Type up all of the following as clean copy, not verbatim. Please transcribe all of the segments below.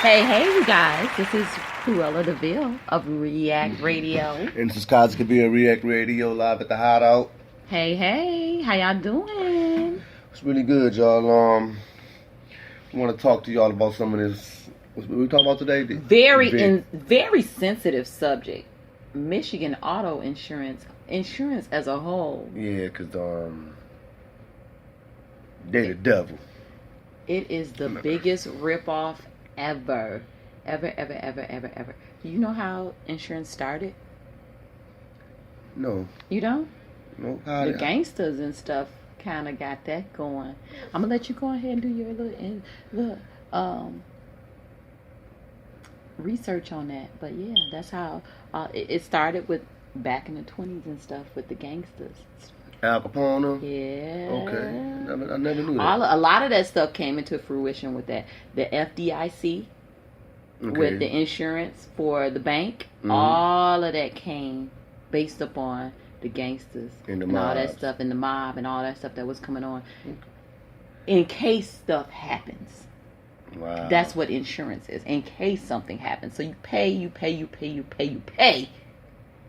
Hey, you guys. This is Krewella DeVille of React Radio. And this is Kaizen and React Radio live at the Hideout. Hey, how y'all doing? It's really good, y'all. I want to talk to y'all about some of this. What we talking about today? Very sensitive subject. Michigan auto insurance as a whole. Yeah, because they the devil. It is the biggest ripoff ever. You know how insurance started? No. You don't? No. The gangsters and stuff kind of got that going. I'm gonna let you go ahead and do your little research on that. But yeah, that's how it started with back in the 20s and stuff with the gangsters. Al Capone? Yeah. Okay. I never knew that. A lot of that stuff came into fruition with that. The FDIC, with the insurance for the bank, all of that came based upon the gangsters and all that stuff, and the mob and all that stuff that was coming on. In case stuff happens. Wow. That's what insurance is. In case something happens. So you pay.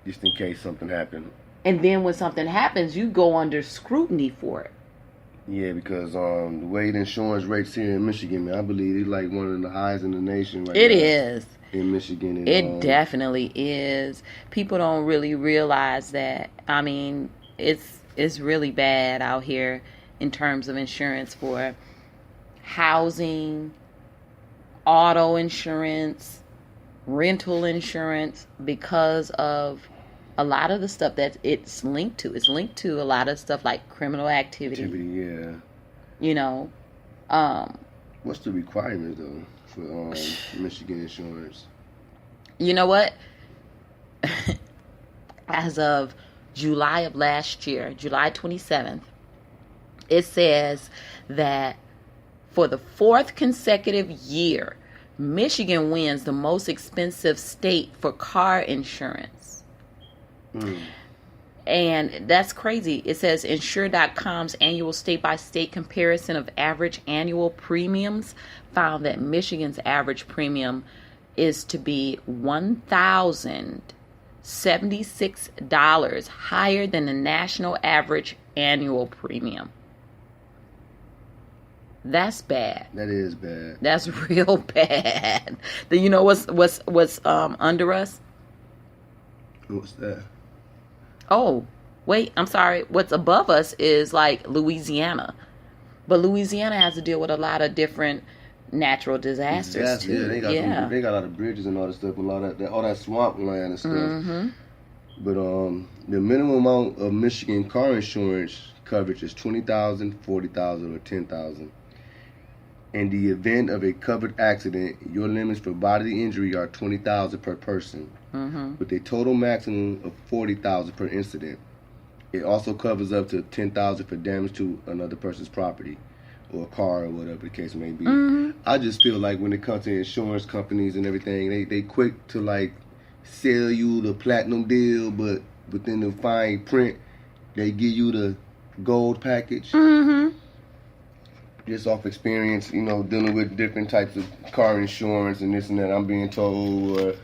Just in case something happened. And then when something happens, you go under scrutiny for it. Yeah, because the way the insurance rates here in Michigan, man, I believe it's like one of the highest in the nation right now. It is. In Michigan. And, it definitely is. People don't really realize that. I mean, it's really bad out here in terms of insurance for housing, auto insurance, rental insurance, because of a lot of the stuff that it's linked to. It's linked to a lot of stuff like criminal activity. Yeah. You know. What's the requirement though for Michigan insurance? You know what? As of July of last year, July 27th, it says that for the fourth consecutive year, Michigan wins the most expensive state for car insurance. And that's crazy. It says Insure.com's annual state-by-state comparison of average annual premiums found that Michigan's average premium is to be $1,076 higher than the national average annual premium. That's bad. That is bad. That's real bad. You know what's under us? What's that? Oh, wait, I'm sorry. What's above us is like Louisiana. But Louisiana has to deal with a lot of different natural disasters too. Yeah, they got a lot of bridges and all that stuff, and all that swamp land and stuff. Mm-hmm. But the minimum amount of Michigan car insurance coverage is $20,000, $40,000, or $10,000. In the event of a covered accident, your limits for bodily injury are $20,000 per person, with a total maximum of $40,000 per incident. It also covers up to $10,000 for damage to another person's property, or a car, or whatever the case may be. I just feel like when it comes to insurance companies and everything, they quick to like sell you the platinum deal, but within the fine print, they give you the gold package. Just off experience, dealing with different types of car insurance and this and that, I'm being told,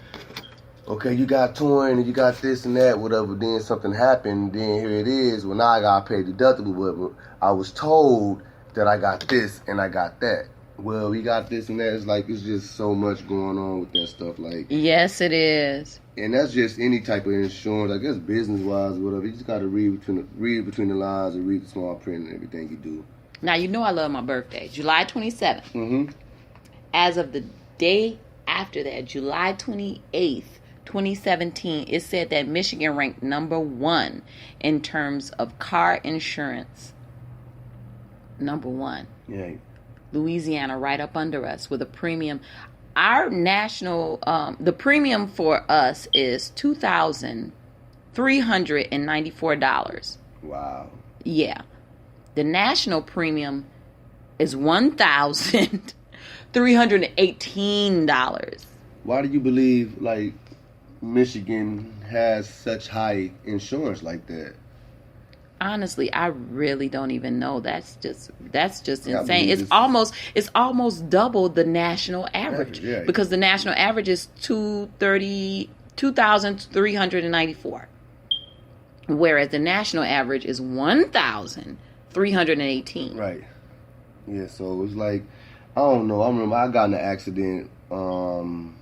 okay, you got torn and you got this and that, whatever, then something happened, then here it is, well, now I got to pay deductible, but I was told that I got this and I got that. Well, we got this and that. It's just so much going on with that stuff. Like, yes, it is. And that's just any type of insurance, I guess business-wise or whatever. You just got to read between the lines and read the small print and everything you do. Now, you know I love my birthday, July 27th. As of the day after that, July 28th, 2017, it said that Michigan ranked number 1 in terms of car insurance. Number 1. Yeah. Louisiana right up under us with a premium. Our national, the premium for us is $2,394. Wow. Yeah. The national premium is $1,318. Why do you believe, like, Michigan has such high insurance like that? Honestly, I really don't even know. That's just I insane. believe It's almost double the national average, yeah. because the national average is 2,394, whereas the national average is 1,318. Right. Yeah. So it was like, I don't know. I remember I got in an accident. When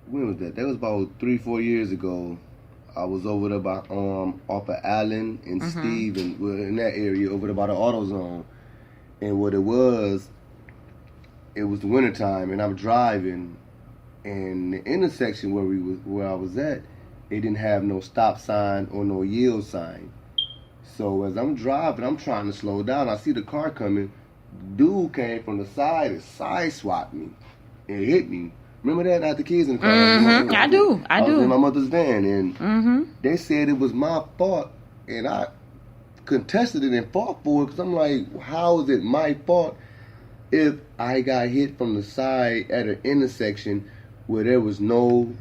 was that? That was about 3-4 years ago. I was over there by off of Allen and Steve, and we're in that area over there by the AutoZone. And what it was the wintertime, and I'm driving, and the intersection where I was at, it didn't have no stop sign or no yield sign. So as I'm driving, I'm trying to slow down. I see the car coming. Dude came from the side and side swapped me and hit me. Remember that at the kids in the car? I do. I was in my mother's van, and they said it was my fault, and I contested it and fought for it, because I'm like, how is it my fault if I got hit from the side at an intersection where there was no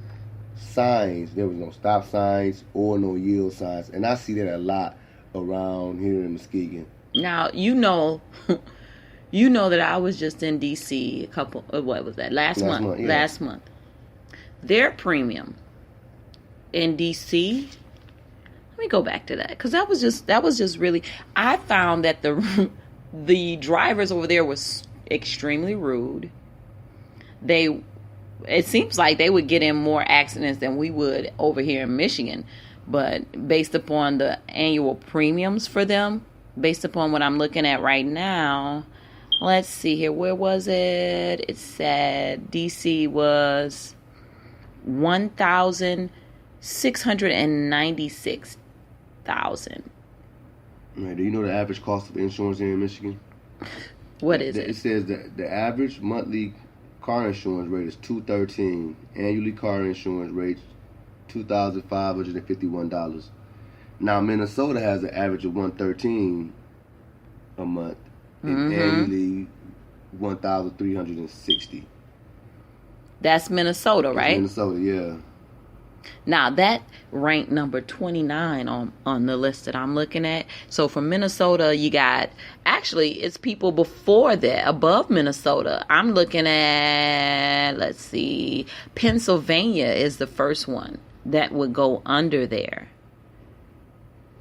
signs, there was no stop signs or no yield signs? And I see that a lot around here in Muskegon. Now, you know that I was just in D.C. what was that? Last month. Yeah. Last month. Their premium in D.C., let me go back to that, because that was just really, I found that the drivers over there was extremely rude. It seems like they would get in more accidents than we would over here in Michigan, but based upon the annual premiums for them, based upon what I'm looking at right now, let's see here. Where was it? It said DC was $1,696,000. Man, do you know the average cost of insurance here in Michigan? What is it? It says that the average monthly car insurance rate is $213. Annually car insurance rate $2,551. Now Minnesota has an average of $113 a month. And annually 1,360. That's Minnesota, right? Minnesota, yeah. Now that ranked number 29 on the list that I'm looking at. So for Minnesota, you got, actually it's people before that, above Minnesota. I'm looking at, let's see, Pennsylvania is the first one that would go under there.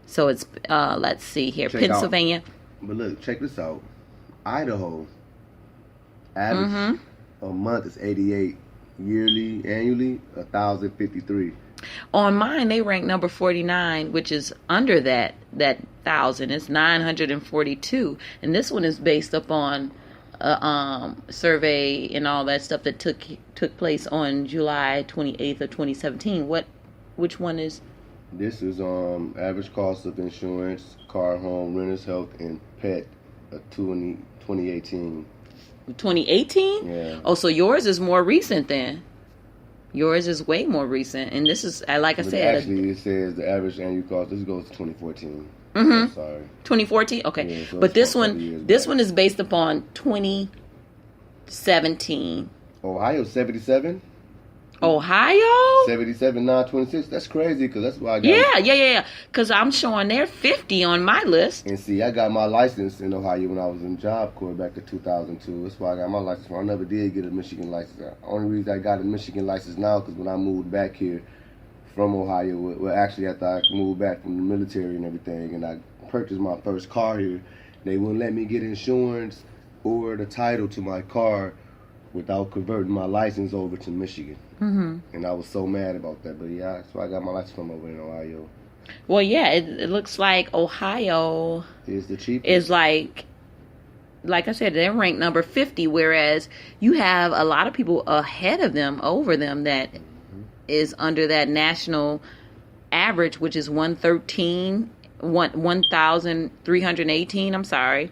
So it's let's see here, Pennsylvania. But look, check this out. Idaho, average a month is $88. Annually, $1,053. On mine, they rank number 49, which is under that 1,000. It's 942, and this one is based upon a survey and all that stuff that took place on July 28th of 2017. Which one is? This is average cost of insurance, car, home, renters, health, and pet, 2018. 2018? Yeah. Oh, so yours is more recent then. Yours is way more recent, and this is, like I said, actually it says the average annual cost. This goes to 2014. I'm sorry. 2014. Okay, yeah, so but this one back. Is based upon 2017. Ohio 77. Ohio 77 926. That's crazy, because that's why I got. Yeah. Because I'm showing they're 50 on my list. And see, I got my license in Ohio when I was in Job Corps back to 2002. That's why I got my license. I never did get a Michigan license. The only reason I got a Michigan license now because when I moved back here from Ohio, well, actually after I moved back from the military and everything, and I purchased my first car here, they wouldn't let me get insurance or the title to my car without converting my license over to Michigan. And I was so mad about that. But yeah, so I got my license from over in Ohio. Well, yeah, it looks like Ohio is the cheapest. Is like I said, they're ranked number 50, whereas you have a lot of people ahead of them, over them, that is under that national average, which is 1,318. I'm sorry.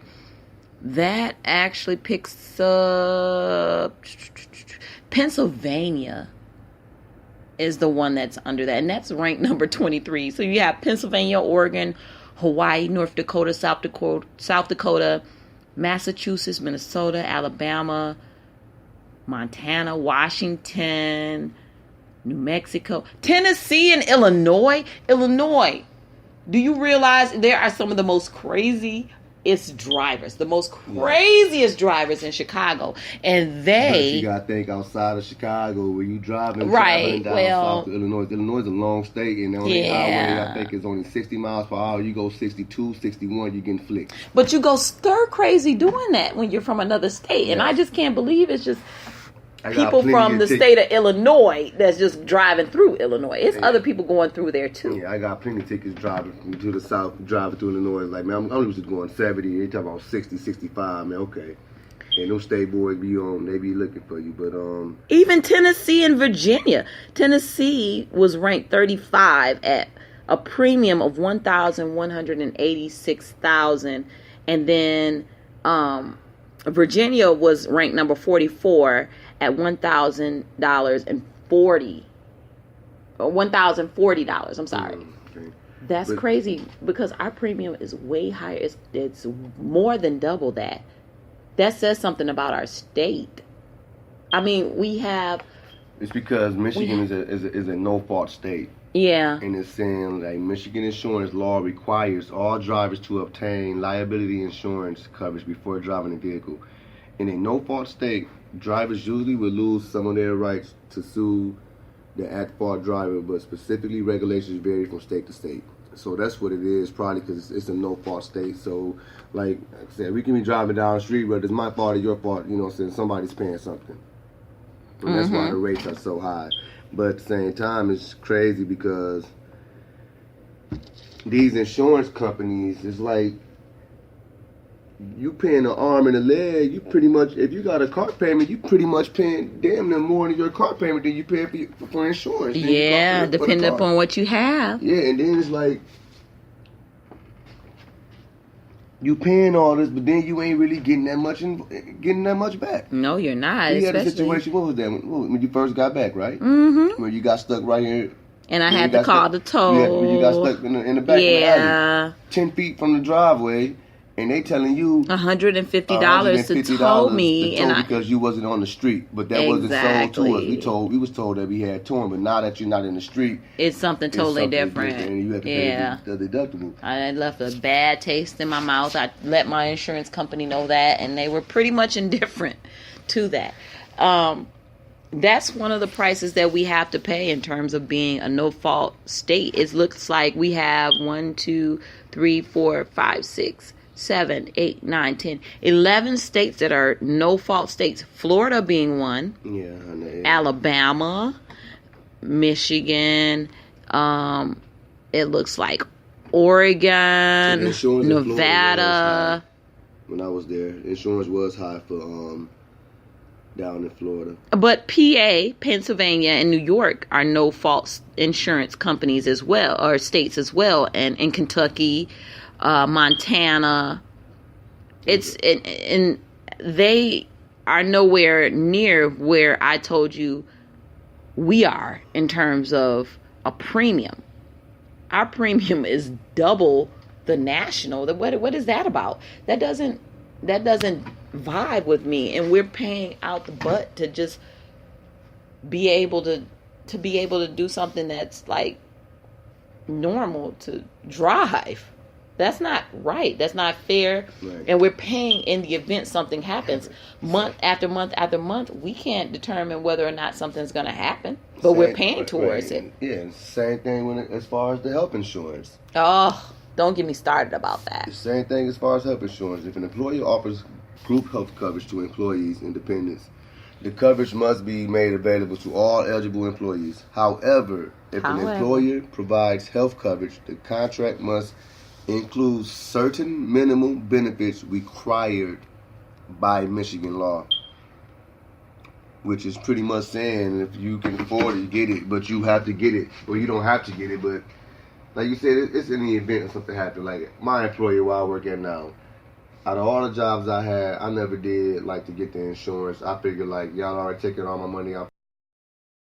That actually picks up Pennsylvania is the one that's under that, and that's ranked number 23. So you have Pennsylvania, Oregon, Hawaii, North Dakota, South Dakota, Massachusetts, Minnesota, Alabama, Montana, Washington, New Mexico, Tennessee, and Illinois. Do you realize there are some of the most craziest drivers, the most craziest drivers in Chicago, and But you they gotta think outside of Chicago, where you traveling Right, down well, south to Illinois. Illinois is a long state, and on the highway, yeah. I think it's only 60 miles per hour. You go 62, 61, you're getting flicked. But you go stir crazy doing that when you're from another state, and Yeah. I just can't believe it's just I got people plenty from of the tickets. state of Illinois that's just driving through Illinois. It's other people going through there too. Yeah, I got plenty of tickets driving to the south, driving through Illinois. Like, man, I'm just going 70. They talking about 60, 65. Man, okay. And those state boys they be looking for you. But Even Tennessee and Virginia. Tennessee was ranked 35 at a premium of $1,186,000, and then Virginia was ranked number 44 at $1,040. I'm sorry. okay. That's crazy because our premium is way higher. It's more than double that. That says something about our state. I mean, we have. It's because Michigan is a no-fault state. Yeah. And it's saying, like, Michigan insurance law requires all drivers to obtain liability insurance coverage before driving a vehicle. In a no-fault state, drivers usually will lose some of their rights to sue the at-fault driver, but specifically regulations vary from state to state. So that's what it is, probably because it's a no-fault state. So, like I said, we can be driving down the street, but it's my fault or your fault, you know what I'm saying? Somebody's paying something. And that's why the rates are so high. But at the same time, it's crazy because these insurance companies, it's like you paying an arm and a leg. You pretty much, if you got a car payment, you pretty much paying damn near more than your car payment than you pay for insurance. Yeah, depending upon what you have. Yeah, and then it's like you paying all this, but then you ain't really getting that much back. No, you're not. You had a situation. What was that when you first got back, right? Mm-hmm. When you got stuck right here. And I had to call the toll. You got stuck in the back of the alley, 10 feet from the driveway, and they telling you $150 to tow me, because you wasn't on the street. But that wasn't sold to us. We was told that we had towing, but now that you're not in the street, it's something totally different. And you have to pay the deductible. I left a bad taste in my mouth. I let my insurance company know that, and they were pretty much indifferent to that. That's one of the prices that we have to pay in terms of being a no-fault state. It looks like we have 1, 2, 3, 4, 5, 6, 7, 8, 9, 10, 11 states that are no-fault states. Florida being one. Yeah. Alabama, Michigan. It looks like Oregon, Nevada. When I was there, insurance was high for down in Florida. But PA, Pennsylvania, and New York are no-fault insurance companies as well, or states as well, and in Kentucky, Montana. And they are nowhere near where I told you we are in terms of a premium. Our premium is double the national. What is that about? That doesn't vibe with me, and we're paying out the butt to just be able to do something that's like normal to drive. That's not right. That's not fair. Right. And we're paying in the event something happens. Month after month after month, we can't determine whether or not something's going to happen, but we're paying towards it. Yeah, same thing as far as the health insurance. Oh, don't get me started about that. The same thing as far as health insurance. If an employer offers group health coverage to employees and dependents, the coverage must be made available to all eligible employees. However, if an employer provides health coverage, the contract must include certain minimum benefits required by Michigan law, which is pretty much saying if you can afford it, you get it, but you have to get it, or you don't have to get it. But like you said, it's in the event of something happen. Like my employer where I work at now, out of all the jobs I had, I never did like to get the insurance. I figured like y'all already taking all my money out.